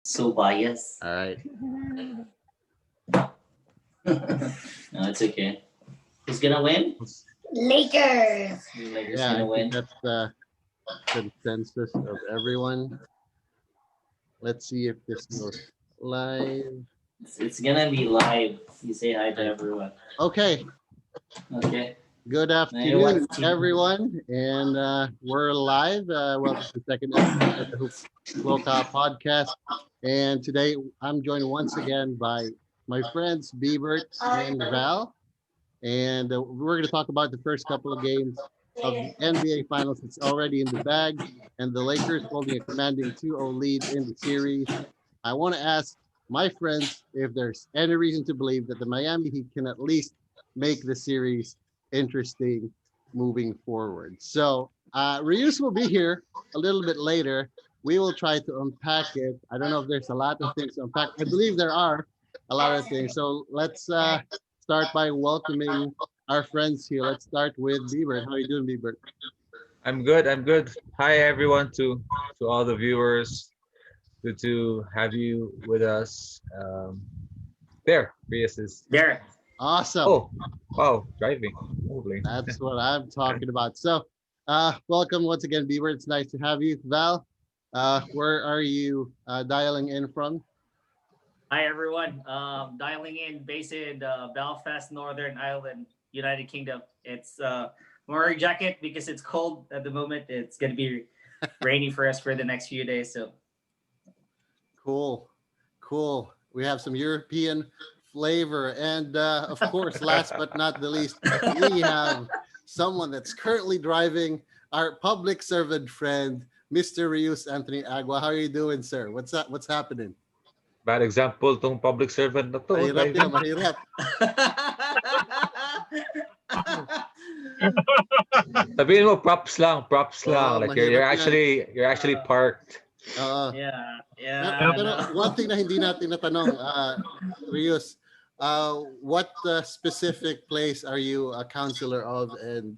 So biased. All right. No, it's okay. Who's gonna win? Lakers. Lakers Yeah, I gonna think win. that's the consensus of everyone. Let's see if this goes live. It's gonna be live. You say hi to Right. everyone. Okay. Okay. Good Now what afternoon, team? everyone, and we're live. Welcome to the second episode of the Hoopslocale podcast. And today, I'm joined once again by my friends Biebert and Val, and we're going to talk about the first couple of games of the NBA Finals. It's already in the bag, and the Lakers holding a commanding 2-0 lead in the series. I want to ask my friends if there's any reason to believe that the Miami Heat can at least make the series interesting moving forward. So Reuse will be here a little bit later. We will try to unpack it. I don't know if there's a lot of things to unpack. I believe there are a lot of things. So let's start by welcoming our friends here. Let's start with Bieber. How are you doing, Bieber? I'm good. I'm good. Hi everyone to all the viewers. Good to have you with us. There, Prius is. There. Awesome. Oh, wow, driving. Lovely. That's what I'm talking about. So, welcome once again, Bieber. It's nice to have you. Val, where are you dialing in from? Hi everyone. Dialing in, based in Belfast, Northern Ireland, United Kingdom. It's I'm wearing a jacket because it's cold at the moment. It's gonna be rainy for us for the next few days. So Cool. Cool. We have some European flavor. And of course, last but not the least, we have someone that's currently driving our public servant friend, Mr. Rius Anthony Agua. How are you doing, sir? What's up? What's happening? Bad example tong public servant na to. Mahirap yan, Driving. mahirap. Sabihin mo props lang, props Oo, lang. Like you're mahirap yan. you're actually parked. Oo. yeah. Pero No. one thing na hindi natin natanong, Rios, what specific place are you a counselor of? And,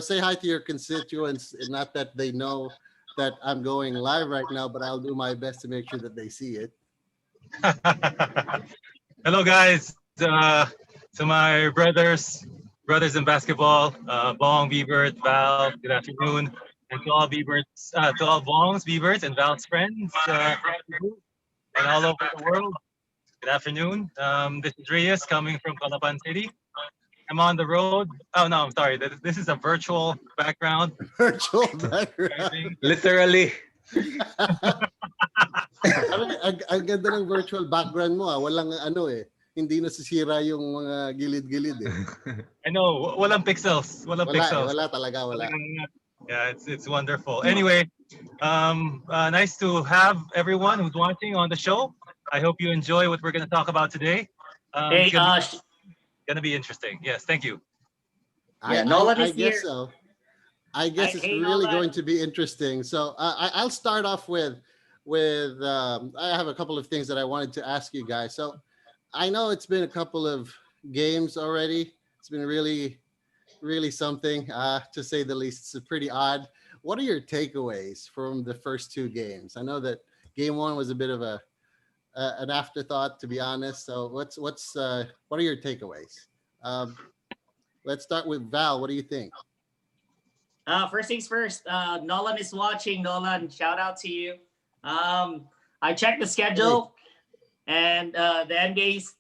say hi to your constituents. And not that they know that I'm going live right now, but I'll do my best to make sure that they see it. Hello, guys. To my brothers in basketball, Bong, Biebert, Val. Good afternoon, and to all Bieberts, to all Bongs, Bieberts, and Val's friends, and all over the world. Good afternoon. This is Reyes coming from Calapan City. I'm on the road. Oh no, I'm sorry. This is a virtual background. Virtual background. Driving. Literally. Ang ganda ng virtual background mo. Walang hindi nasisira yung mga gilid-gilid eh. I know. Walang pixels. Walang pixels. Wala talaga, wala. Yeah, it's wonderful. Anyway, nice to have everyone who's watching on the show. I hope you enjoy what we're going to talk about today. Hey, it's gonna be interesting. Yes, thank you. Nolan I is guess here. so. I guess it's Hey, really Nolan. going to be interesting. So I'll start off with I have a couple of things that I wanted to ask you guys. So I know it's been a couple of games already. It's been really, really something to say the least. It's pretty odd. What are your takeaways from the first two games? I know that game one was a bit of an afterthought, to be honest. So what are your takeaways? Let's start with Val. What do you think? First things first. Nolan is watching. Nolan, shout out to you. I checked the schedule, and the NBA's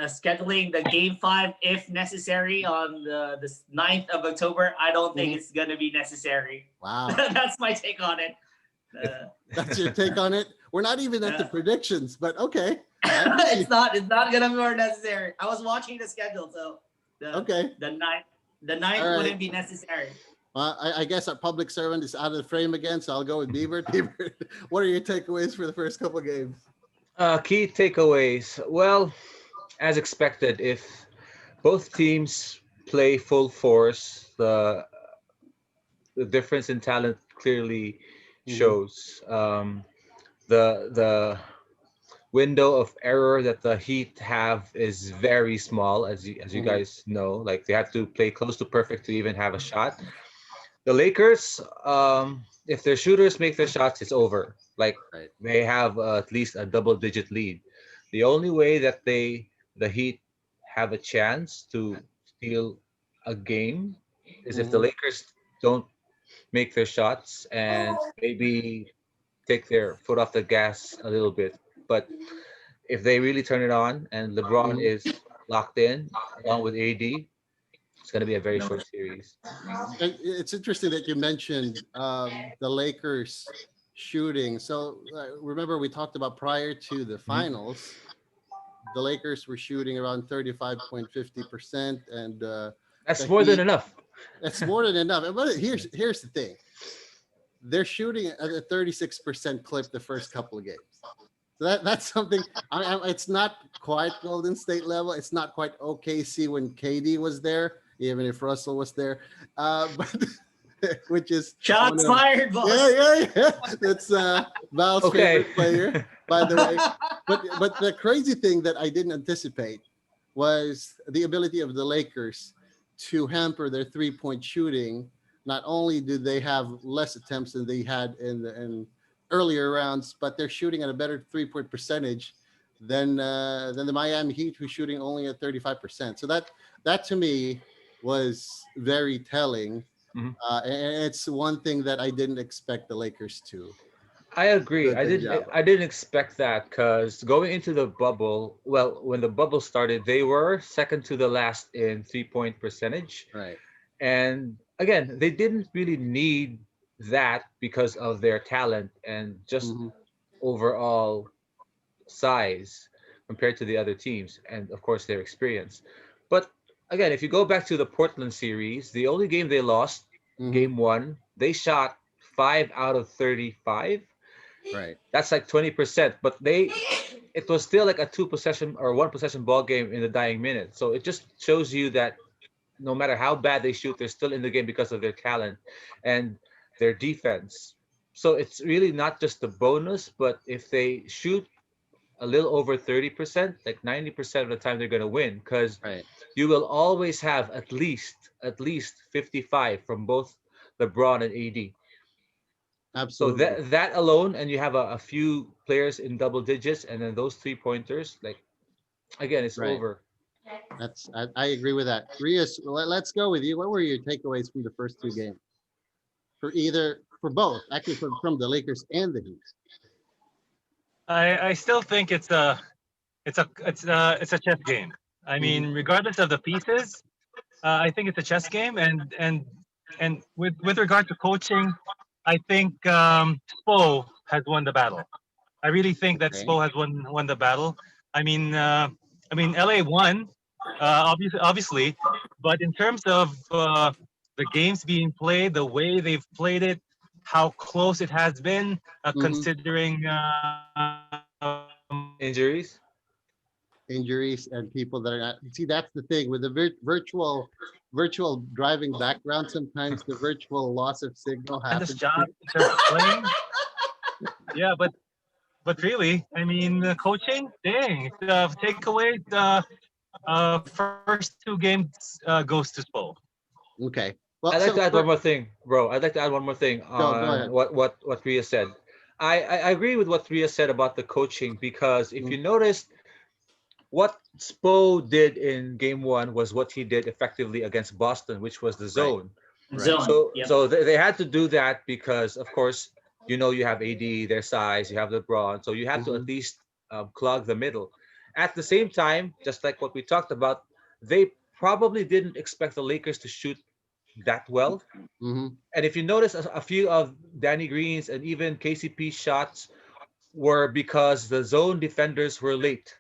scheduling the game 5 if necessary on the 9th of October. I don't think it's gonna be necessary. Wow. That's my take on it. That's your take on it. We're not even at the predictions, but okay. It's not gonna be more necessary. I was watching the schedule, so the ninth All right. wouldn't be necessary. I guess our public servant is out of the frame again, so I'll go with Beaver. Beaver, what are your takeaways for the first couple of games? Key takeaways. Well, as expected, if both teams play full force, the difference in talent clearly shows. The window of error that the Heat have is very small, as you guys know. Like, they have to play close to perfect to even have a shot. The Lakers, if their shooters make their shots, it's over. Like Right. they have at least a double-digit lead. The only way that the Heat have a chance to steal a game is if the Mhm. Lakers don't make their shots and maybe take their foot off the gas a little bit. But if they really turn it on and LeBron Mhm. is locked in along with AD, it's going to be a very No. short series. And it's interesting that you mentioned the Lakers shooting. So remember, we talked about prior to the Mhm. finals, the Lakers were shooting around 35.50%, and That's the more than Heat. enough. That's more than enough. But here's the thing: they're shooting at a 36% clip the first couple of games. So that's something. It's not quite Golden State level. It's not quite OKC when KD was there, even if Russell was there. But which is one Shots of fired, yeah, boss. yeah, yeah. That's Val's Okay. favorite player, by the way. But the crazy thing that I didn't anticipate was the ability of the Lakers to hamper their 3-point shooting. Not only do they have less attempts than they had in earlier rounds, but they're shooting at a better 3-point percentage than the Miami Heat, who's shooting only at 35%. So that to me was very telling, Mhm. and it's one thing that I didn't expect the Lakers to I agree. do a good job of. I didn't expect that because going into the bubble, well, when the bubble started, they were second to the last in 3-point percentage. Right. And again, they didn't really need that because of their talent and just Hmm. overall size compared to the other teams, and of course their experience. But again, if you go back to the Portland series, the only game they lost, Hmm. game one, they shot 5 out of 35. Right. That's like 20%, but it was still like a two possession or one possession ball game in the dying minute. So it just shows you that no matter how bad they shoot, they're still in the game because of their talent and their defense. So it's really not just the bonus, but if they shoot a little over 30%, like 90% of the time they're going to win because Right. you will always have at least 55 from both LeBron and AD. So Absolutely. that alone, and you have a few players in double digits, and then those 3 pointers, like again, it's Right. over. I agree with that. Rios, let's go with you. What were your takeaways from the first two games for both, actually from the Lakers and the Heat? I still think it's a chess game. I Hmm. mean, regardless of the pieces, I think it's a chess game, and with regard to coaching, I think Spo has won the battle. I really think that Okay. Spo has won the battle. I mean, LA won, obviously, but in terms of the games being played, the way they've played it, how close it has been, Hmm. considering Injuries. Injuries and people that are not. See, that's the thing with the virtual driving background. Sometimes the virtual loss of signal tremendous happens. job in terms of playing. Yeah, but really, I mean, coaching, dang, takeaway, first two games goes to Spo. Okay. Well, I'd like so to add one more thing, bro. I'd like to add one more thing go on ahead. what Ria said. I agree with what Ria said about the coaching because if Mm. you notice, what Spo did in game one was what he did effectively against Boston, which was the Right. zone. Right. Zone. So Yep. so they had to do that because, of course, you have AD, their size, you have LeBron, so you have to Hmm. at least clog the middle. At the same time, just like what we talked about, they probably didn't expect the Lakers to shoot that well. Hmm. And if you notice, a few of Danny Green's and even KCP's shots were because the zone defenders were late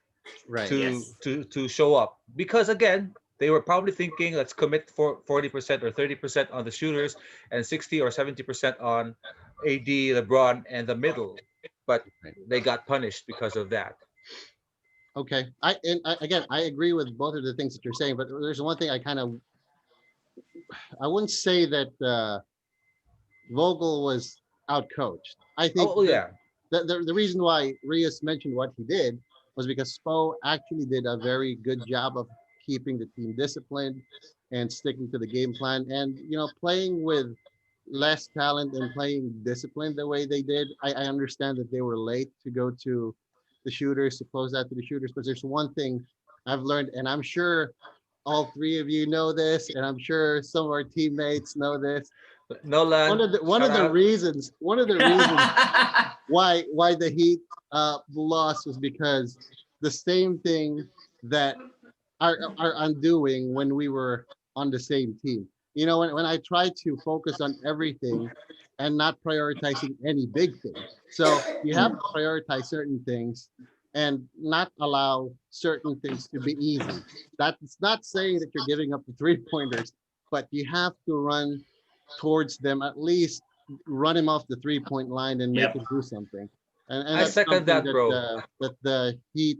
Right. to Yes. to to show up. Because again, they were probably thinking, let's commit for 40% or 30% on the shooters and 60 or 70% on AD, LeBron, and the middle. But Right. they got punished because of that. Okay. Again, I agree with both of the things that you're saying, but there's one thing I wouldn't say that Vogel was outcoached. I think Oh that yeah. the reason why Rios mentioned what he did was because Spo actually did a very good job of keeping the team disciplined and sticking to the game plan, and playing with less talent and playing discipline the way they did. I understand that they were late to go to the shooters to close out to the shooters, but there's one thing I've learned, and I'm sure all three of you know this, and I'm sure some of our teammates know this. Nolan, One shout of the out. reasons why the Heat lost was because the same thing that are undoing when we were on the same team. You know, when I try to focus on everything and not prioritizing any big thing. So you have to prioritize certain things and not allow certain things to be easy. That's not saying that you're giving up the 3 pointers, but you have to run towards them, at least run him off the 3 point line and make Yep. him do something. And I that's second something that, bro. that the Heat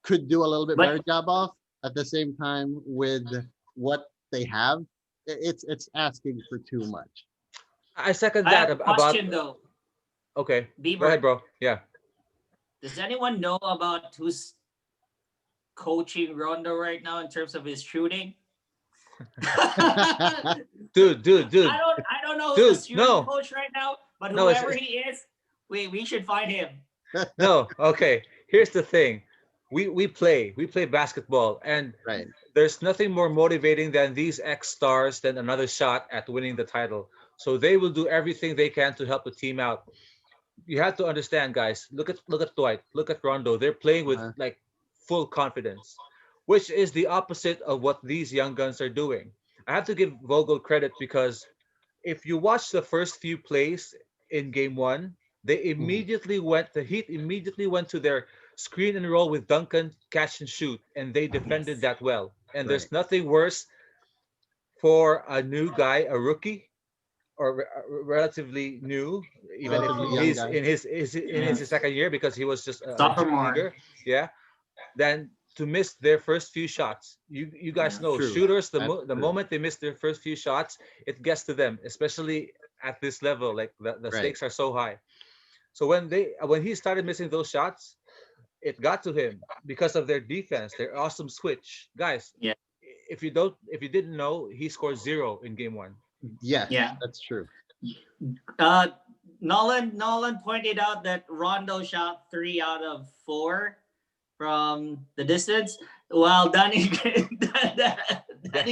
could do a little bit But- better job of. At the same time, with what they have, it's asking for too much. I second I that have a about. question though. Okay, go Beaver, ahead, bro. Yeah. does anyone know about who's coaching Rondo right now in terms of his shooting? I Dude. don't know who's Dude, the shooting no. coach right now, but No, whoever he is, we should find him. No, okay. Here's the thing. We play basketball, and Right. there's nothing more motivating than these X stars than another shot at winning the title. So they will do everything they can to help the team out. You have to understand, guys. Look at Dwight. Look at Rondo. They're playing with Uh-huh. like full confidence, which is the opposite of what these young guns are doing. I have to give Vogel credit because if you watch the first few plays in game one, the Heat immediately went to their screen and roll with Duncan, catch and shoot, and they defended Yes. that well. And Right. there's nothing worse for a new guy, a rookie, or relatively new, even if Relatively young he's guy. in his second year because he was just a G Sophomore. leaguer, yeah, than to miss their first few shots. You guys know True. shooters the That's the true. moment they miss their first few shots, it gets to them, especially at this level. Like the Right. stakes are so high. So when he started missing those shots, it got to him because of their defense, their awesome switch. Guys, Yeah. if you didn't know, he scored 0 in game one. Yes, Yeah. that's true. Uh, Nolan pointed out that Rondo shot 3 out of 4 from the distance, while Danny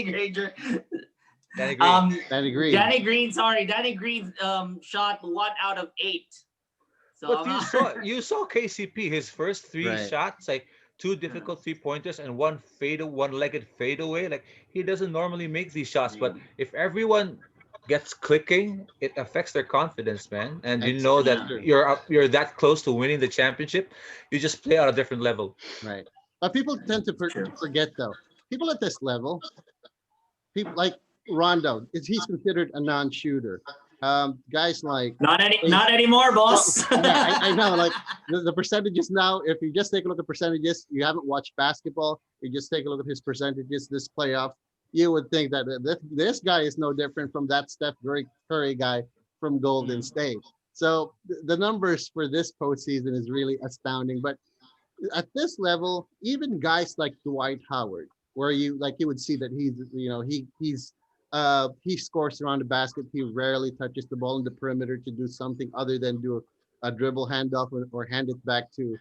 Granger, Danny Green. That agree. Danny Green shot 1 out of 8. So But I'm you not- you saw KCP, his first 3 Right. shots, like 2 difficult 3 pointers and one-legged fadeaway. Like he doesn't normally make these shots, but if everyone gets clicking, it affects their confidence, man. And you That's know true. that you're that close to winning the championship, you just play at a different level. Right. But people tend to forget though. People at this level, people like Rondo, he's considered a non-shooter. Guys like not anymore, boss. yeah, I know. Like the percentages now, if you just take a look at percentages, you haven't watched basketball, you just take a look at his percentages this playoff, you would think that this guy is no different from that Steph Curry guy from Golden State. So the numbers for this postseason is really astounding. But at this level, even guys like Dwight Howard, where you would see that he scores around the basket. He rarely touches the ball in the perimeter to do something other than do a dribble handoff or hand it back to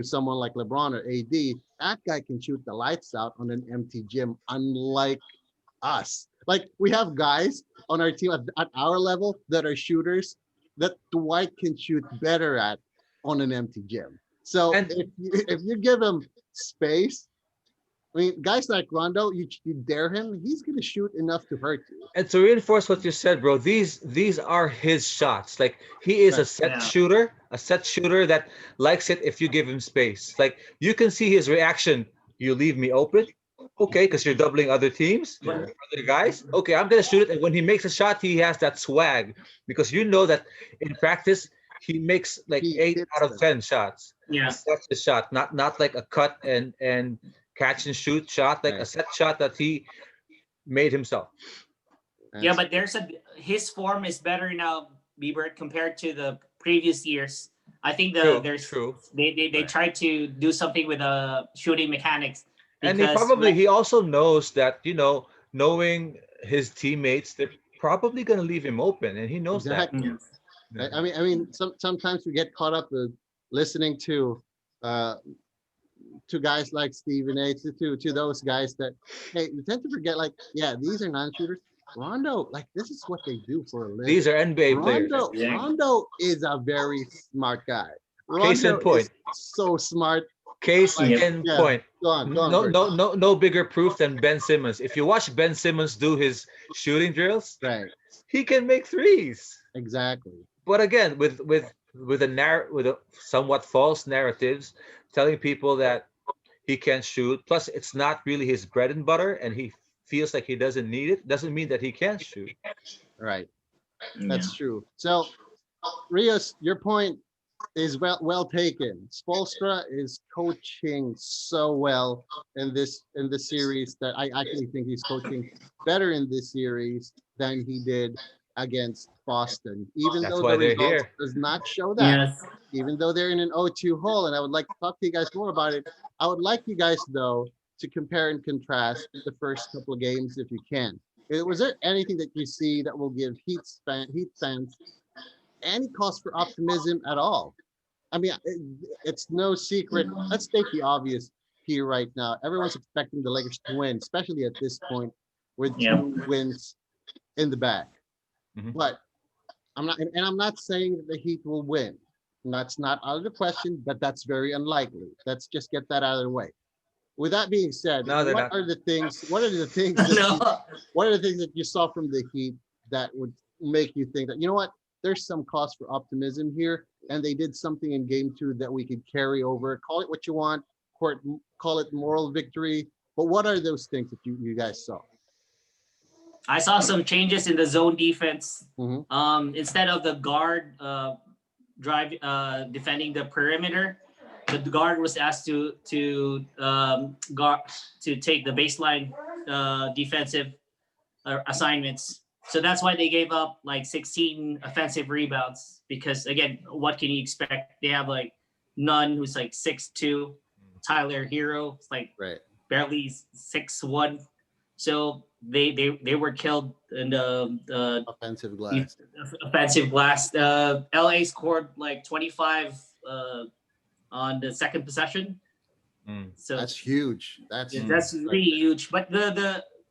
someone like LeBron or AD. That guy can shoot the lights out on an empty gym, unlike us. Like we have guys on our team at our level that are shooters that Dwight can shoot better at on an empty gym. So And- if you give him space, I mean, guys like Rondo, you dare him, he's gonna shoot enough to hurt you. And to reinforce what you said, bro, these are his shots. Like he is a Right. set shooter that likes it if you give him space. Like you can see his reaction. You leave me open, okay, because you're doubling other teams, Yeah. other guys. Okay, I'm gonna shoot it. And when he makes a shot, he has that swag because you know that in practice he makes like He 8 hits out of them. 10 shots. Yeah. That's the shot, not like a cut and catch and shoot shot, like a Right. set shot that he made himself. Yeah, That's- but his form is better now, Bieber, compared to the previous years. I think True. they Right. tried to do something with shooting mechanics. And he because, probably he also knows that, knowing his teammates, they're probably going to leave him open, and he knows Exactly. Yeah. that. I mean, sometimes we get caught up with listening uh, to guys like Stephen A. To those guys that, hey, you tend to forget, like, yeah, these are non-shooters. Rondo, like, this is what they do for a living. These are NBA players. Rondo is a very smart guy. Case in Rondo point. is so smart. Case Like, in yeah. point. Go on, No, Bert. no bigger proof than Ben Simmons. If you watch Ben Simmons do his shooting drills, Right, he can make threes. exactly. But again, with a somewhat false narratives, telling people that he can shoot. Plus, it's not really his bread and butter, and he feels like he doesn't need it. Doesn't mean that he can't shoot. Right, Yeah. that's true. So, Rios, your point is well taken. Spolstra is coaching so well in this series that I actually think he's coaching better in this series than he did against Boston, even That's though why the they're results here. does not show that. Yes. Even though they're in an 0-2 hole, and I would like to talk to you guys more about it. I would like you guys, though, to compare and contrast the first couple of games if you can. Was there anything that you see that will give Heat fans any cause for optimism at all? I mean, it's no secret. Let's state the obvious here right now. Everyone's expecting the Lakers to win, especially at this point with Yeah. 2 wins in the bag. Mhm. But I'm not saying that the Heat will win. That's not out of the question, but that's very unlikely. Let's just get that out of the way. With that being said, No, they're what not. are the things? What are the things that No. what are the things that you saw from the Heat that would make you think that, you know what, there's some cause for optimism here, and they did something in Game 2 that we could carry over. Call it what you want, call it moral victory, but what are those things that you guys saw? I saw some changes in the zone defense. Mhm. Instead of the guard defending the perimeter, the guard was asked to guard to take the baseline defensive assignments. So that's why they gave up like 16 offensive rebounds, because again, what can you expect? They have like Nunn, who's like 6'2", Tyler Hero, it's like Right. barely 6'1". So they were killed in the Offensive glass. offensive glass. LA scored like 25 on the second possession. Mm. So That's huge. That's yeah, huge. that's really huge. But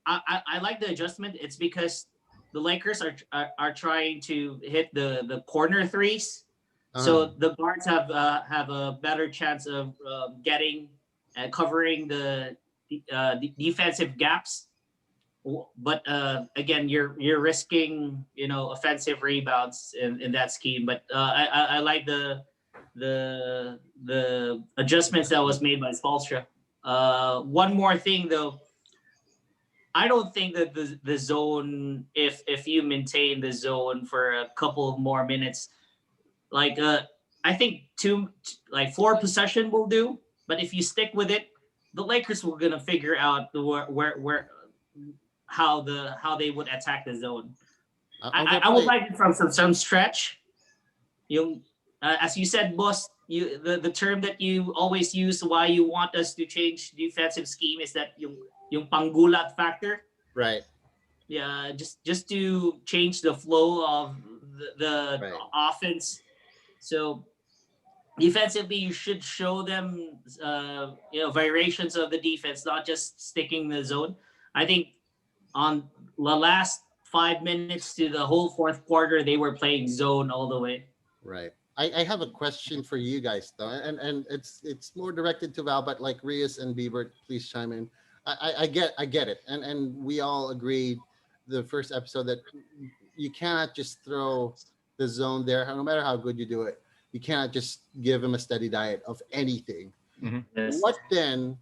I like the adjustment. It's because the Lakers are trying to hit the corner threes. So the guards have a better chance of getting and covering the defensive gaps. But again, you're risking offensive rebounds in that scheme. But I like the adjustments that was made by Spolstra. One more thing though, I don't think that the zone, if you maintain the zone for a couple more minutes, like I think 4 possession will do. But if you stick with it, the Lakers were gonna figure out where how they would attack the zone. I would like it from some stretch. As you said, boss, the term that you always use why you want us to change defensive scheme is that yung panggulat factor. Right. Yeah, just to change the flow of the Right. offense. So defensively, you should show them variations of the defense, not just sticking the zone. I think on the last 5 minutes to the whole fourth quarter, they were playing zone all the way. Right. I have a question for you guys though, and it's more directed to Val, but like Rios and Bieber, please chime in. I get it, and we all agreed the first episode that you cannot just throw the zone there, no matter how good you do it. You cannot just give him a steady diet of anything. Yes. What then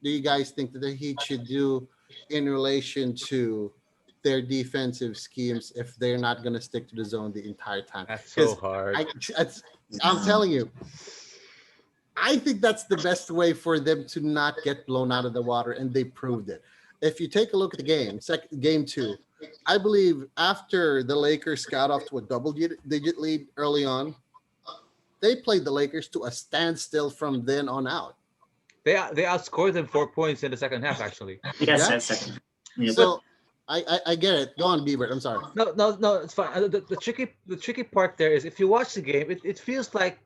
do you guys think that the Heat should do in relation to their defensive schemes if they're not going to stick to the zone the entire time? That's so 'Cause hard. I'm telling you, I think that's the best way for them to not get blown out of the water, and they proved it. If you take a look at the game 2, I believe after the Lakers got off to a double-digit lead early on, they played the Lakers to a standstill from then on out. They outscored them 4 points in the second half, actually. Yes, Yeah. that's second. Yeah, So I get it. Go on, Bieber. I'm sorry. No, it's fine. The tricky part there is if you watch the game, it feels like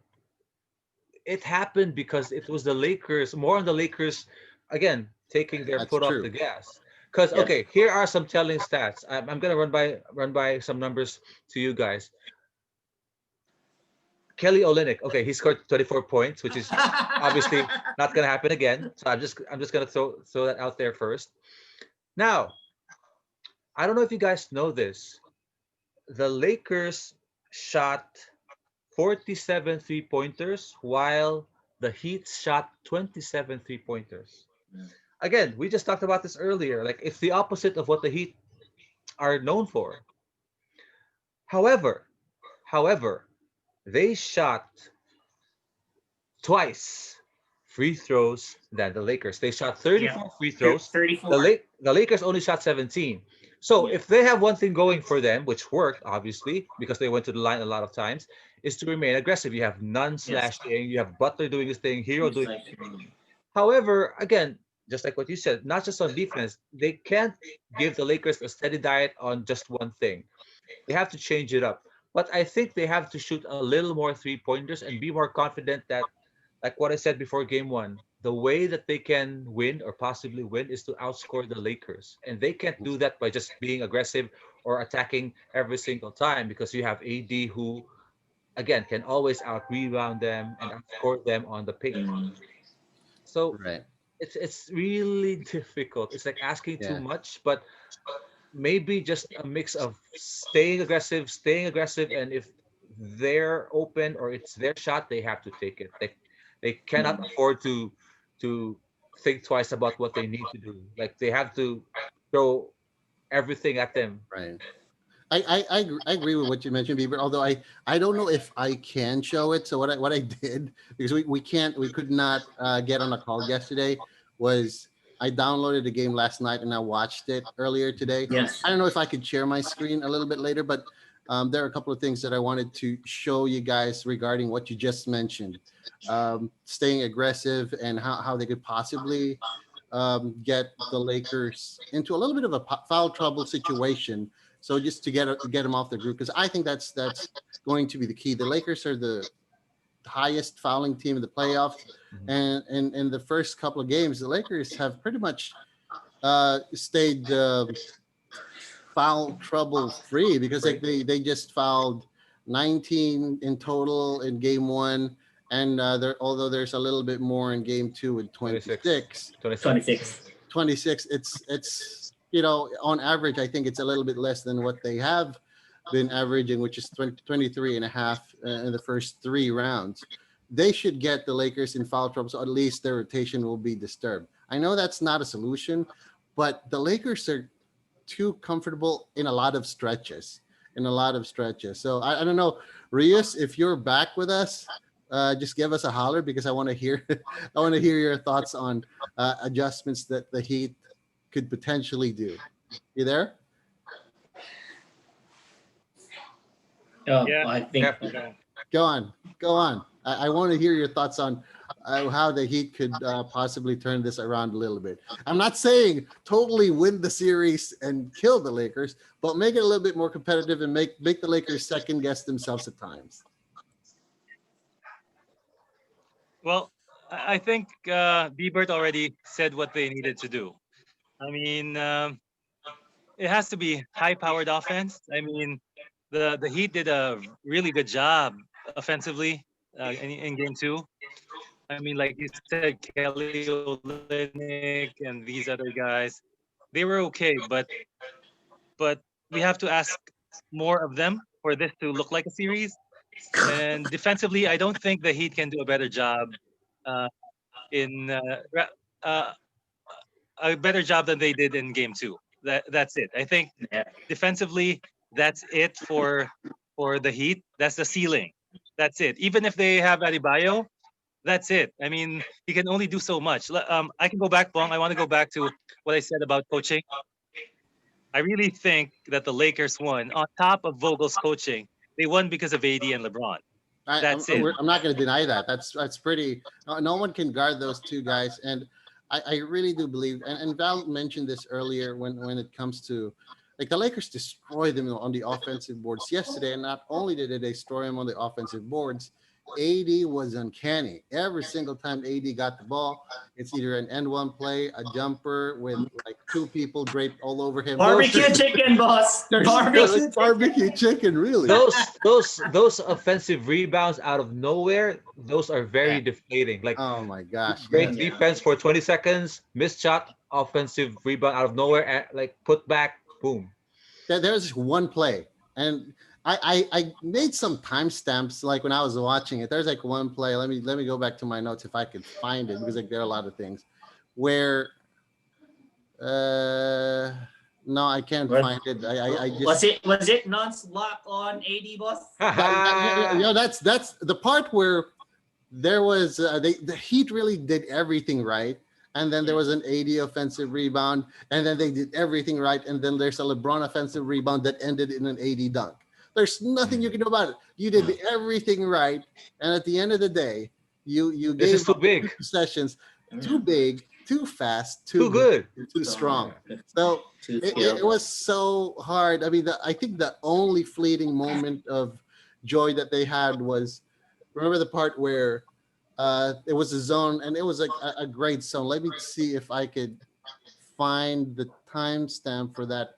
it happened because it was the Lakers, more on the Lakers, again, taking their That's foot off the true. gas. Because Yep. okay, here are some telling stats. I'm gonna run by some numbers to you guys. Kelly Olynyk, okay, he scored 24 points, which is obviously not gonna happen again. So I'm just gonna throw that out there first. Now, I don't know if you guys know this. The Lakers shot 47 three-pointers while the Heat shot 27 three-pointers. Mm. Again, we just talked about this earlier. Like it's the opposite of what the Heat are known for. However, however, they shot twice free throws than the Lakers. They shot Yeah. 34 free throws. 34. The Lakers only shot 17. So Yeah. if they have one thing going for them, which worked obviously because they went to the line a lot of times, is to remain aggressive. You have none Yes. slashing, you have Butler doing his thing, Hero It's doing like, his thing. However, again, just like what you said, not just on defense, they can't give the Lakers a steady diet on just one thing. They have to change it up. But I think they have to shoot a little more three pointers and be more confident that, like what I said before game one, the way that they can win or possibly win is to outscore the Lakers. And they can't do that by just being aggressive or attacking every single time because you have AD who, again, can always out rebound them and outscore them on the paint. mm, So Right. it's really difficult. It's like asking too Yeah. much, but maybe just a mix of staying aggressive, and if they're open or it's their shot, they have to take it. They cannot mm. afford to think twice about what they need to do. Like they have to throw everything at them. Right. I agree with what you mentioned, Bieber. Although I don't know if I can show it. So what I did, because we could not get on a call yesterday, was I downloaded the game last night and I watched it earlier today. Yes. I don't know if I could share my screen a little bit later, but there are a couple of things that I wanted to show you guys regarding what you just mentioned, staying aggressive and how they could possibly get the Lakers into a little bit of a foul trouble situation. So just to get them off the group, because I think that's going to be the key. The Lakers are the highest fouling team in the playoffs, Mhm. and in the first couple of games, the Lakers have pretty much stayed foul trouble free because like they just fouled 19 in total in game one, and although there's a little bit more in game two with 26. 26. 26. 26, it's on average I think it's a little bit less than what they have been averaging, which is 23 and a half in the first three rounds. They should get the Lakers in foul trouble, so at least their rotation will be disturbed. I know that's not a solution, but the Lakers are too comfortable in a lot of stretches. So I don't know, Rios, if you're back with us, just give us a holler because I want to hear I want to hear your thoughts on adjustments that the Heat could potentially do. You there? Yeah. I think Yeah. Go on, go on. I want to hear your thoughts on how the Heat could possibly turn this around a little bit. I'm not saying totally win the series and kill the Lakers, but make it a little bit more competitive and make the Lakers second guess themselves at times. Well, I think Biebert already said what they needed to do. I mean, it has to be high-powered offense. I mean, the Heat did a really good job offensively in game two. I mean, like you said, Kelly Olynyk and these other guys, they were okay, but we have to ask more of them for this to look like a series. And defensively, I don't think the Heat can do a better job uh, in uh, a better job than they did in game two. That's it. I think yeah. defensively, that's it for the Heat. That's the ceiling. That's it. Even if they have Adebayo, that's it. I mean, he can only do so much. I can go back, Bong. I want to go back to what I said about coaching. I really think that the Lakers won on top of Vogel's coaching. They won because of AD and LeBron. I, I'm, That's it. I'm not going to deny that. That's pretty. No one can guard those two guys. And I really do believe, and Val mentioned this earlier when it comes to like the Lakers destroyed them on the offensive boards yesterday, and not only did they destroy them on the offensive boards, AD was uncanny. Every single time AD got the ball, it's either an end one play, a jumper with like two people draped all over him. Barbecue chicken, boss. There's Barbecue barbecue chicken, really. Those offensive rebounds out of nowhere, those are very deflating. Like Oh my gosh. great Yes. defense for 20 seconds, missed shot, offensive rebound out of nowhere, and like put back, boom. There's one play, and I made some timestamps like when I was watching it. There's like one play. Let me go back to my notes if I could find it, because like there are a lot of things where no, I can't What? find it. I just Was it non-lock on AD, boss? that's the part where there was the Heat really did everything right, and then there was an AD offensive rebound, and then they did everything right, and then there's a LeBron offensive rebound that ended in an AD dunk. There's nothing you can do about it. You did everything right, and at the end of the day, you This is gave too big. possessions, too big, too fast, Too good. too strong. So Too it skilled. was so hard. I mean, I think the only fleeting moment of joy that they had was, remember the part where it was a zone, and it was like a great zone. Let me see if I could find the timestamp for that,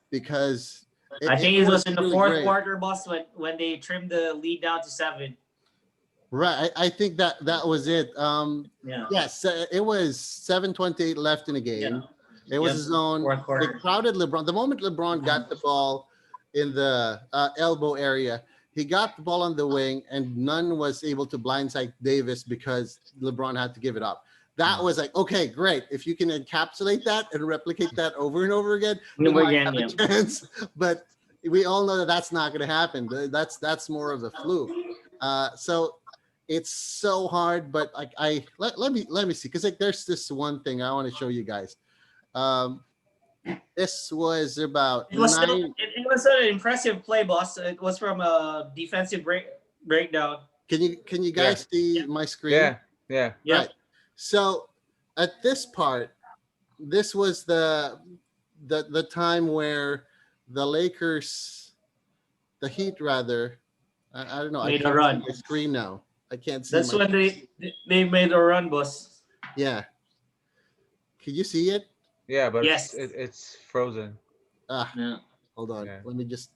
because I think it was in the really fourth great. quarter, boss, when they trimmed the lead down to 7. Right, I think that was it. Yeah. Yes, it was 7:28 left in the game. It was Yep. a zone. Fourth They quarter. crowded LeBron. The moment LeBron got the ball in the elbow area, he got the ball on the wing, and none was able to blindside Davis because LeBron had to give it up. That was like, okay, great. If you can encapsulate that and replicate that over and over again, you Over might again, have a chance. But we all know that that's not going to happen. That's more of a fluke. So it's so hard. But let me see, because like there's this one thing I want to show you guys. This was about It was still, nine. it was an impressive play, boss. It was from a defensive breakdown. Can you guys see my screen? Yeah. Yeah. Right. So at this part, this was the time where the Lakers, the Heat rather, I don't know. Made I a can't run. see my screen now. I can't see. That's my, when they made a run, boss. Yeah. Can you see it? Yeah, but Yes. it's frozen. Yeah. Hold on. Yeah. Let me just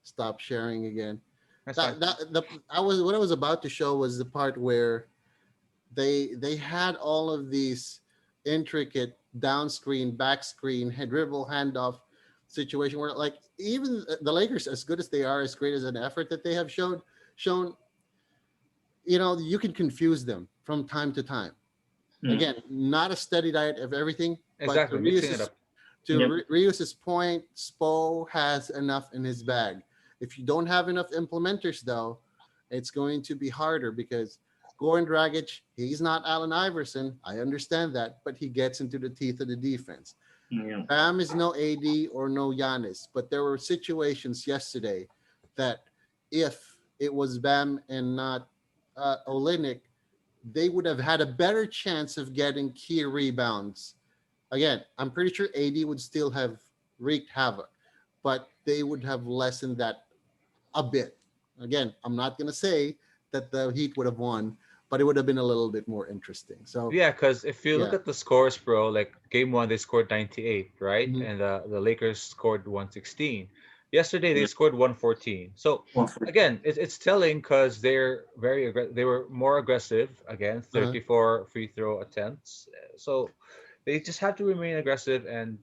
stop sharing again. That's fine. What I was about to show was the part where they had all of these intricate down screen, back screen, dribble handoff situation where like even the Lakers, as good as they are, as great as an effort that they have shown, you can confuse them from time to time. Again, not a steady diet of everything. Exactly. But Mixing it up. Reus's point, Spo has enough in his bag. If you don't have enough implementers, though, it's going to be harder because Goran Dragic, he's not Allen Iverson. I understand that, but he gets into the teeth of the defense. Yeah. Bam is no AD or no Giannis, but there were situations yesterday that if it was Bam and not Olynyk, they would have had a better chance of getting key rebounds. Again, I'm pretty sure AD would still have wreaked havoc, but they would have lessened that a bit. Again, I'm not going to say that the Heat would have won, but it would have been a little bit more interesting. So Yeah, because if you look Yeah. at the scores, bro, like game 1 they scored 98, right? Mhm. And the Lakers scored 116. Yesterday they scored 114. So again, it's telling because they're they were more aggressive. Again, 34 free throw attempts. So they just have to remain aggressive and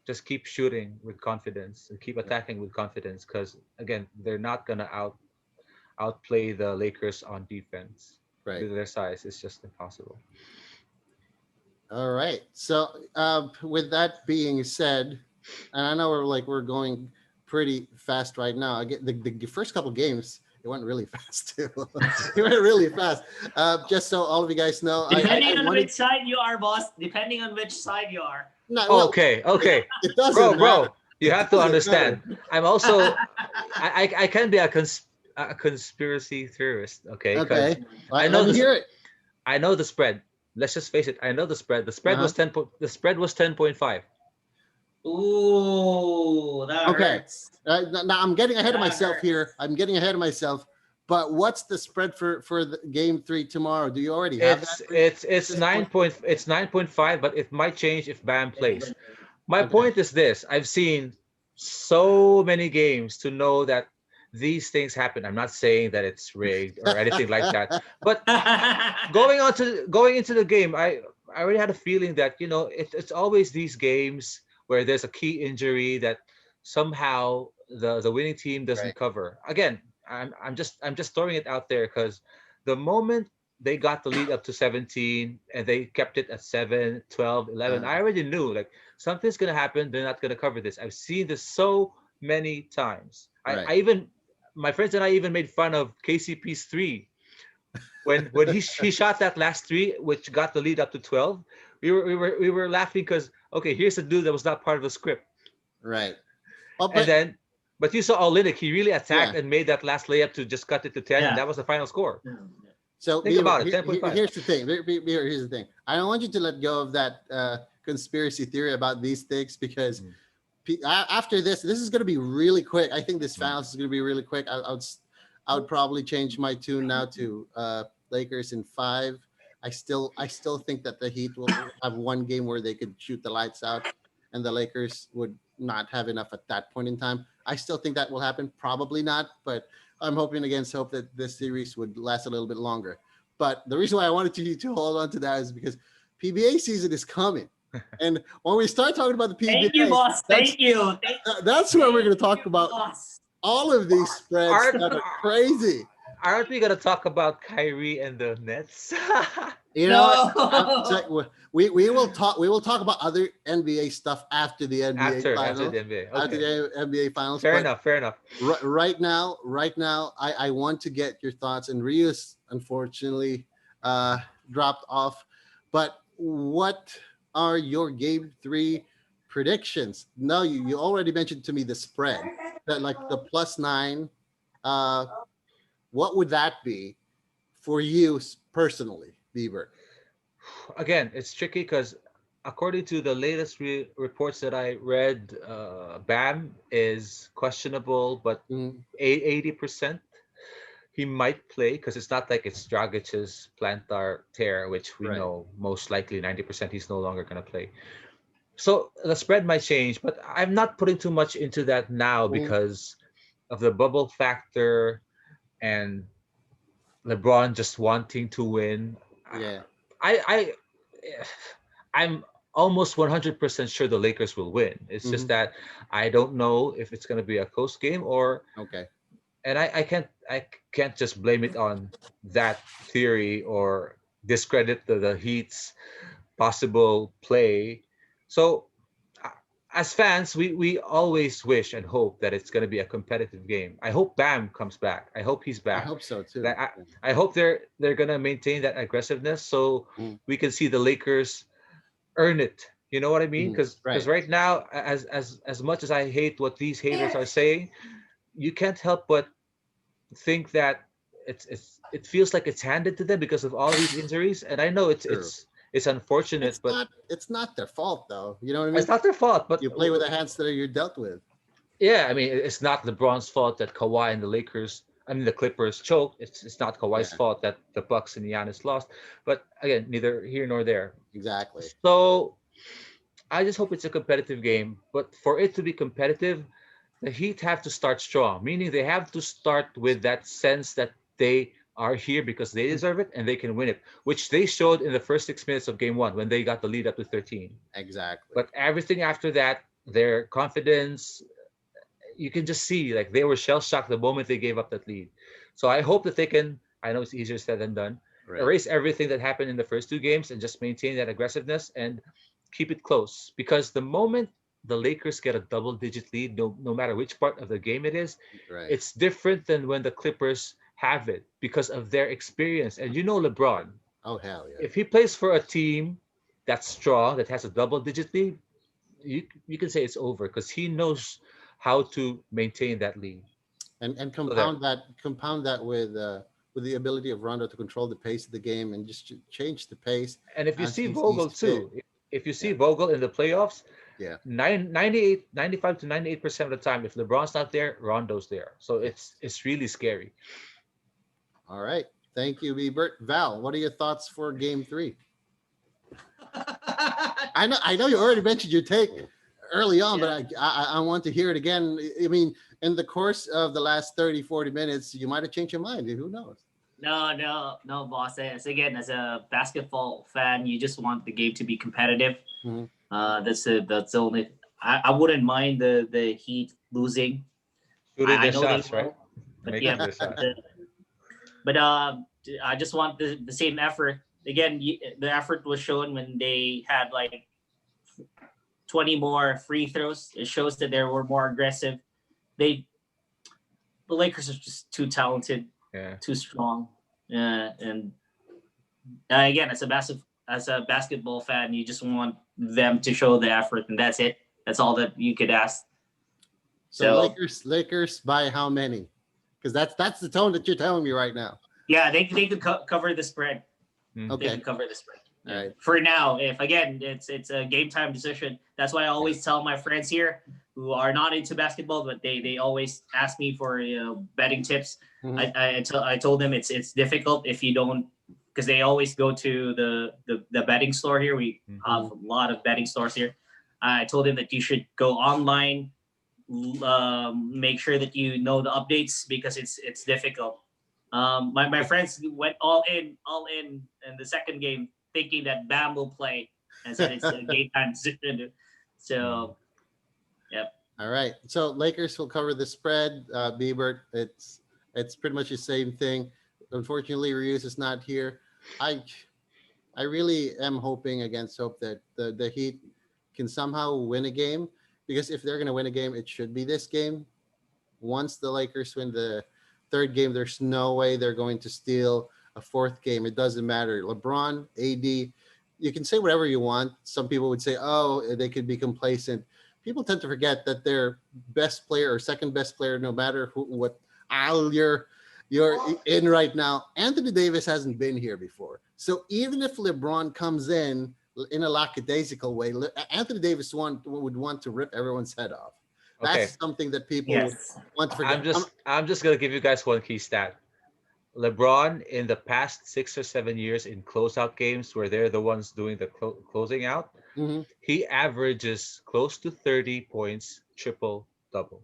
just keep shooting with confidence and keep attacking with confidence because again, they're not gonna outplay the Lakers on defense. Right. Due to their size, it's just impossible. All right. So with that being said, and I know we're going pretty fast right now. I get the first couple games, it went really fast too. It went really fast. Just so all of you guys know, Depending I on wanted, which side you are, boss. Depending on which side you are. no, well, Okay. it doesn't Bro, matter. you have to Doesn't understand. I'm also, I can be a conspiracy theorist. Okay. 'Cause Okay. I know Let me this- hear it. I know the spread. let's just face it. I know the spread. The spread Uh-huh. was the spread was 10.5. Ooh, that Okay. hurts. Now I'm getting ahead of That myself here. hurts. I'm getting ahead of myself. But what's the spread for the game 3 tomorrow? Do you already have that at It's this point? 9.5, but it might change if Bam plays. My Okay. point is this: I've seen so many games to know that these things happen. I'm not saying that it's rigged or anything like that, but going into the game, I already had a feeling that it's always these games where there's a key injury that somehow the winning team doesn't Right. cover. Again, I'm just throwing it out there because the moment they got the lead up to 17 and they kept it at 7, 12, 11, Uh, I already knew like something's gonna happen. They're not gonna cover this. I've seen this so many times. right. I even my friends and I even made fun of KCP's three when he shot that last three, which got the lead up to 12. We were laughing because okay, here's a dude that was not part of the script, Right. Oh, and but then but you saw Olenek, he really yeah. attacked and made that last layup to just cut it to 10, and Yeah. that was the final score. So Think Beaver, about it, 10.5. here's the thing. Here's the thing. I don't want you to let go of that conspiracy theory about these things because Mm. after this is going to be really quick. I think this Mm. finals is going to be really quick. I would probably change my tune now to Lakers in 5. I still think that the Heat will have one game where they could shoot the lights out, and the Lakers would not have enough at that point in time. I still think that will happen. Probably not, but I'm hoping against hope that this series would last a little bit longer. But the reason why I wanted you to hold on to that is because PBA season is coming. And when we start talking about the Thank you, PBA, boss. that's Thank you. that's where we're going to Thank talk you, about boss. all of these spreads Aren't that are crazy. aren't we gonna talk about Kyrie and the Nets? You know what? No. We will talk about other NBA stuff after the NBA after finals, the NBA. after Okay, the NBA finals. fair But enough. Fair enough. right now, I want to get your thoughts. And Rios unfortunately dropped off. But what are your game 3 predictions? No, you already mentioned to me the spread, that like the +9. Uh, what would that be for you personally, Bieber? Again, it's tricky because according to the latest reports that I read, Bam is questionable, but Mm, 80% he might play because it's not like it's Dragic's plantar tear, which we right. know most likely 90% he's no longer going to play. So the spread might change, but I'm not putting too much into that now Mm, because of the bubble factor and LeBron just wanting to win. yeah. I I'm almost 100% sure the Lakers will win. It's just Hmm. that I don't know if it's going to be a close game or Okay. and I can't just blame it on that theory or discredit the Heat's possible play. So as fans, we always wish and hope that it's going to be a competitive game. I hope Bam comes back. I hope he's I back. hope so too. That I hope they're going to maintain that aggressiveness so Mm, we can see the Lakers earn it. You know what I mean? mhm. Because Right. right now, as much as I hate what these haters are saying, you can't help but think that it feels like it's handed to them because of all these injuries. And I know True. it's unfortunate, but It's not their fault though. You know what I it's mean? not their fault. But You play with the hands that you're dealt with. yeah, I mean, it's not LeBron's fault that Kawhi and the Clippers choked. It's not Kawhi's Yeah, fault that the Bucks and Giannis lost. But again, neither here nor there. exactly. So I just hope it's a competitive game. But for it to be competitive, the Heat have to start strong, meaning they have to start with that sense that they are here because they deserve it and they can win it, which they showed in the first 6 minutes of game 1 when they got the lead up to 13. Exactly. But everything after that, their confidence, you can just see like they were shell shocked the moment they gave up that lead. So I hope that they can. I know it's easier said than done. Right. Erase everything that happened in the first 2 games and just maintain that aggressiveness and keep it close. Because the moment the Lakers get a double-digit lead, no matter which part of the game it is, Right. it's different than when the Clippers have it because of their experience. And you know LeBron, Oh hell yeah. if he plays for a team that's strong, that has a double-digit lead, you can say it's over because he knows how to maintain that lead. And So there. compound that with with the ability of Rondo to control the pace of the game and just change the pace. And if you as see he Vogel sees fit. too, if you see Yeah. Vogel in the playoffs, Yeah. 95 to 98% of the time, if LeBron's not there, Rondo's there. So it's really scary. All right. Thank you, Ebert. Val, what are your thoughts for Game 3? I know you already mentioned your take early on, but I want to hear it again. I mean, in the course of the last 30, 40 minutes, you might have changed your mind. Who knows? No, boss. Again, as a basketball fan, you just want the game to be competitive. Mhm. That's the only. I wouldn't mind the Heat losing. Shooting I their know they shots, will, right? but Making their shots. but I just want the same effort. Again, the effort was shown when they had like 20 more free throws. It shows that they were more aggressive. The Lakers are just too talented, Yeah. too strong, and again, as a basketball fan, you just want them to show the effort, and that's it. That's all that you could ask. So Lakers by how many? Because that's the tone that you're telling me right now. Yeah, they could cover the spread. They Okay. can cover the spread. All right. For now, if again it's a game time decision. That's why I always tell my friends here who are not into basketball, but they always ask me for betting tips. Mhm. I told them it's difficult if you don't, because they always go to the betting store here. We have a lot of betting stores here. I told them that you should go online, make sure that you know the updates because it's difficult. My friends went all in the second game, thinking that Bam will play and said it's a game time decision. So, yep. All right. So Lakers will cover the spread. Biebert, it's pretty much the same thing. Unfortunately, Rios is not here. I really am hoping against hope that the Heat can somehow win a game, because if they're going to win a game, it should be this game. Once the Lakers win the third game, there's no way they're going to steal a fourth game. It doesn't matter. LeBron, AD, you can say whatever you want. Some people would say, oh, they could be complacent. People tend to forget that their best player or second best player, no matter what aisle you're in right now, Anthony Davis hasn't been here before. So even if LeBron comes in a lackadaisical way, Anthony Davis would want to rip everyone's head off. That's Okay. something that people Yes. want to forget. I'm just gonna give you guys one key stat. LeBron in the past 6 or 7 years in closeout games where they're the ones doing the closing out, Mhm. he averages close to 30 points, triple double.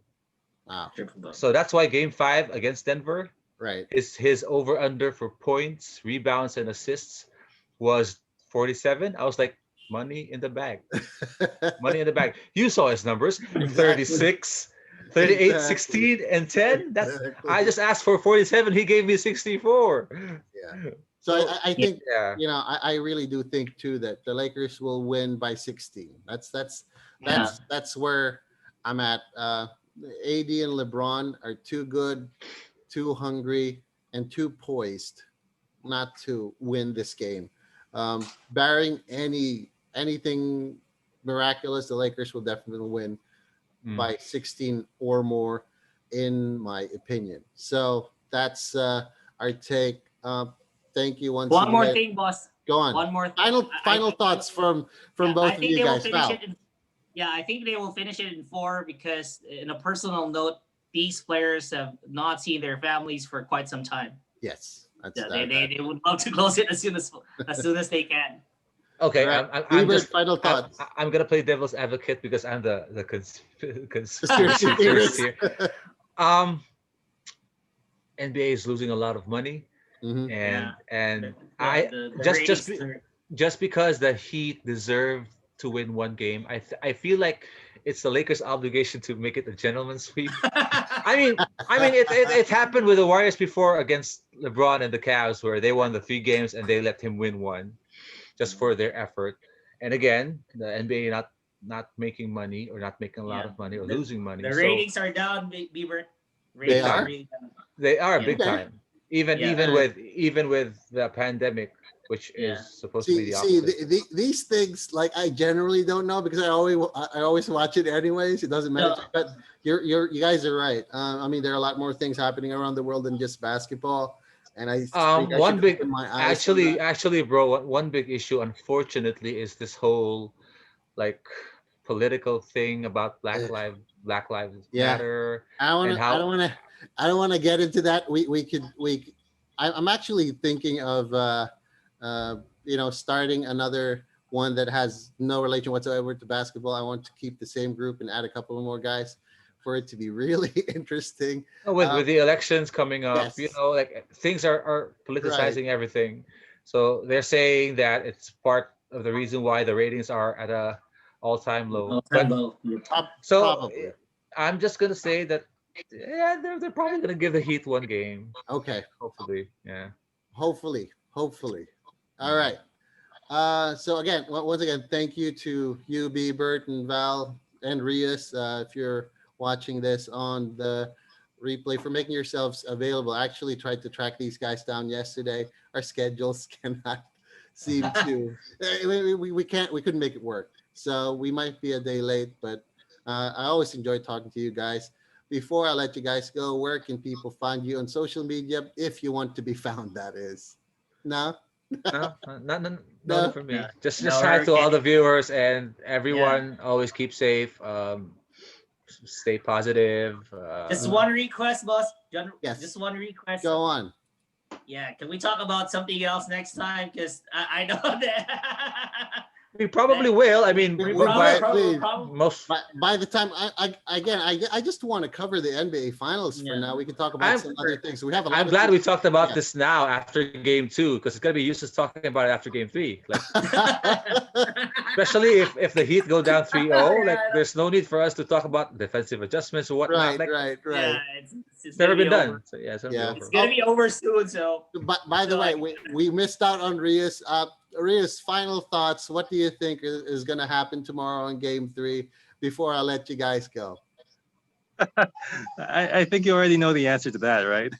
Wow. So that's why Game 5 against Denver, Right. his over under for points, rebounds, and assists was 47. I was like, money in the bag. Money in the bag. You saw his numbers. Exactly. 36, 38, Exactly. 16, and 10. That's Exactly. I just asked for 47. He gave me 64. Yeah. So I think Yeah. I really do think too that the Lakers will win by 16. That's where I'm at. AD and LeBron are too good, too hungry, and too poised not to win this game. Barring anything miraculous, the Lakers will definitely win by 16 or more, in my opinion. So that's our take. Thank you once One again. more thing, boss. Go on. One more thing. Final thoughts from both of you guys. Val. I think they will finish it in 4 because, in a personal note, these players have not seen their families for quite some time. Yes, They would love to close it as soon as they can. Okay, Right. I'm Ebert, just final thoughts. I'm gonna play devil's advocate because I'm the Conspiracy conspiracy theorist. theorist here. NBA is losing a lot of money, Mhm. and The just because the Heat deserve to win one game, I feel like it's the Lakers' obligation to make it a gentleman's sweep. I mean, it happened with the Warriors before against LeBron and the Cavs, where they won the 3 games and they let him win one, just for their effort. And again, the NBA not making money or not making a lot of money or losing money. The So ratings are down, Bieber. They are? Really down. they are Yeah. big time. Even with the pandemic, which is supposed to be the opposite. These things, like, I generally don't know because I always watch it anyways. It doesn't matter. No. But you guys are right. I mean, there are a lot more things happening around the world than just basketball. and I think I One should big open my eyes. From that. actually, bro, one big issue, unfortunately, is this whole like political thing about Ugh. Black Lives Yeah, Matter I want and to. I don't how want to. I don't want to get into that. I'm actually thinking of starting another one that has no relation whatsoever to basketball. I want to keep the same group and add a couple of more guys for it to be really interesting. with the elections coming up, Yes, like things are right. politicizing everything. So they're saying that it's part of the reason why the ratings are at a all-time low. All time But low. Yep. so Probably. I'm just gonna say that yeah, they're probably gonna give the Heat one game, Okay. hopefully. Yeah. Hopefully. Hopefully. All Mm. right. So again, once again, thank you to you, B, Bert, and Val, and Rias, if you're watching this on the replay, for making yourselves available. I actually tried to track these guys down yesterday. Our schedules cannot seem to. We couldn't make it work. So we might be a day late, but I always enjoy talking to you guys. Before I let you guys go, where can people find you on social media if you want to be found? That is, no, No, no need no. for No, me. Just no, hi we're to all the kidding. viewers and Yeah. everyone. Always keep safe. Stay positive. Just Mhm. one request, boss. Yes, Just one request. go on. Yeah, can we talk about something else next time? Because I know that. We probably that will. I mean, we By, please, probably most. by the time I just want to cover the NBA finals for yeah. now. We can talk about I'm some other things. We have a lot I'm of glad things. we talked about Yeah. this now after game two because it's gonna be useless talking about it after game three. Like especially if the Heat go down 3-0, like Yeah, there's no need for us to talk about defensive adjustments or whatnot. Right, Like right, yeah, right. it's never gonna be been done. over. So yeah, it's gonna be Yeah. It's over. gonna Oh, be over soon. So by the so way, like we missed out on Ria's. Ria's final thoughts. What do you think is going to happen tomorrow in Game 3? Before I let you guys go. I think you already know the answer to that, right?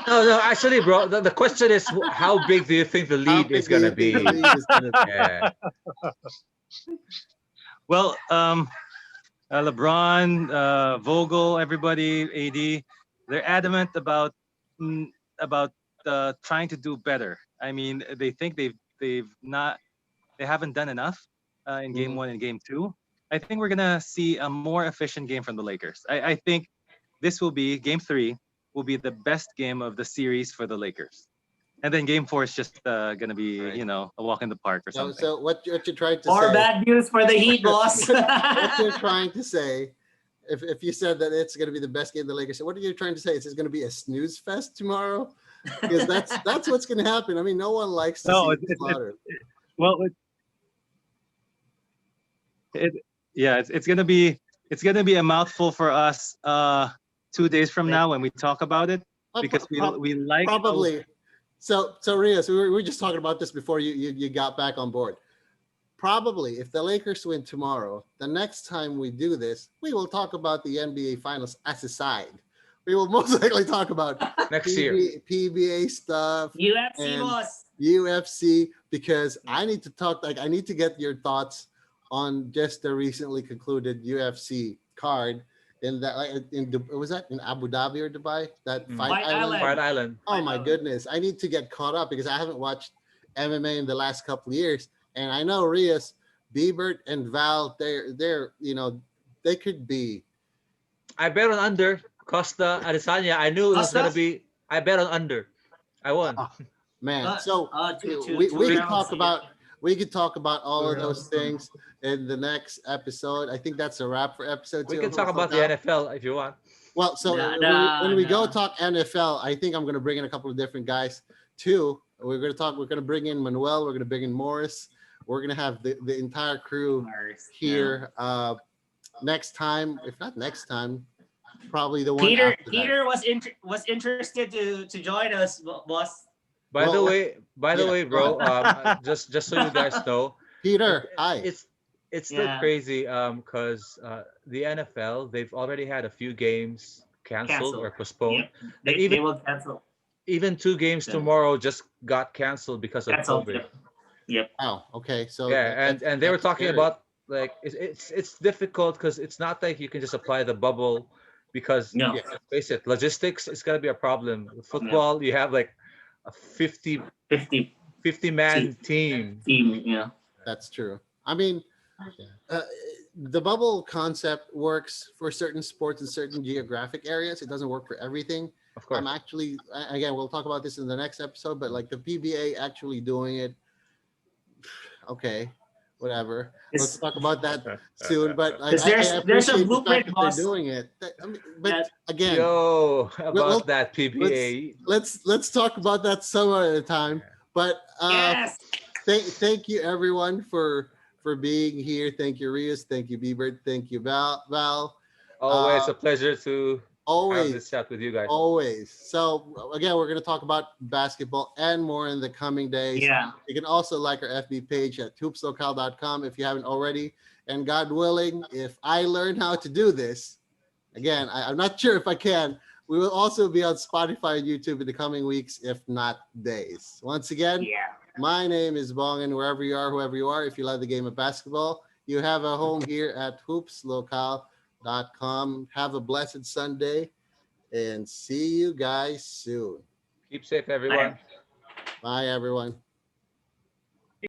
No, actually, bro. The question is, how big do you think the How lead is big do gonna you think the be? lead is going to be? Yeah. Well, LeBron, Vogel, everybody, AD, they're adamant about trying to do better. I mean, they think they haven't done enough in game Mhm. one and game two. I think we're gonna see a more efficient game from the Lakers. I think this will be game three will be the best game of the series for the Lakers. And then game four is just gonna be, Right. a walk in the park or So, something. what you're trying to more say? bad news for the Heat, boss. What you're trying to say? If you said that it's going to be the best game the Lakers, so what are you trying to say? Is it going to be a snooze fest tomorrow? Because that's what's going to happen. I mean, no one likes to No, see slaughter. well, it yeah, it's gonna be a mouthful for us 2 days from now when we talk about it Well, because we like probably. So Rios, we were just talking about this before you got back on board. Probably, if the Lakers win tomorrow, the next time we do this, we will talk about the NBA Finals as a side. We will most likely talk about Next year. PBA stuff, UFC, and boss. UFC, because I need to talk. Like, I need to get your thoughts on just the recently concluded UFC card. In that, was that in Abu Dhabi or Dubai? That Fight Fight Island. Island. Fight Island. Oh my goodness! I need to get caught up because I haven't watched MMA in the last couple of years, and I know Rias, Biebert, and Val. They're they could be. I bet on under Costa Adesanya. I knew it was gonna Costa? be. I bet on under. I won. Oh, man. So two we could rounds, talk yeah. about all of those rounds. things in the next episode. I think that's a wrap for episode 2. We can of talk about the Hoopslocale. NFL if you want. Well, so when we go talk NFL, I think I'm going to bring in a couple of different guys too. We're going to bring in Manuel. We're going to bring in Morris. We're going to have the entire crew here next time. If not next time, probably the one Peter after that. Peter was interested to join us, boss. By the yeah, way, go bro. Just so you guys know, Peter, hi. it's still Yeah. crazy. Because the NFL they've already had a few games canceled or postponed. Yep. And They will cancel. even 2 games Yeah. tomorrow just got canceled because of Cancel. COVID. Yep. Oh, okay. So Yeah, and they were that's talking scary. about like it's difficult because it's not like you can just apply the bubble because No. Yeah. let's face it, logistics is gonna be a problem. With football, you have like a 50 50 man team. team. Yeah. That's true. I mean, uh, the bubble concept works for certain sports in certain geographic areas. It doesn't work for everything. Of course. I'm actually, again, we'll talk about this in the next episode, but like the PBA actually doing it, okay, whatever. Let's It's- talk about that soon. But like, 'Cause I there's a appreciate the blueprint, fact that they're boss. doing it. I mean, but That- again, Yo, about well, that PBA. let's talk about that some other time. But Yes. thank you everyone for being here. Thank you, Rios. Thank you, Bieber. Thank you, Val. Always a pleasure to have Always. this chat with you guys. Always. So again, we're going to talk about basketball and more in the coming days. Yeah. You can also like our FB page at hoopslocale.com if you haven't already. And God willing, if I learn how to do this, again, I'm not sure if I can. We will also be on Spotify and YouTube in the coming weeks, if not days. Once again, Yeah. my name is Bong, and wherever you are, whoever you are, if you love the game of basketball, you have a home here at hoopslocale.com. Have a blessed Sunday, and see you guys soon. Keep safe, everyone. Bye, everyone.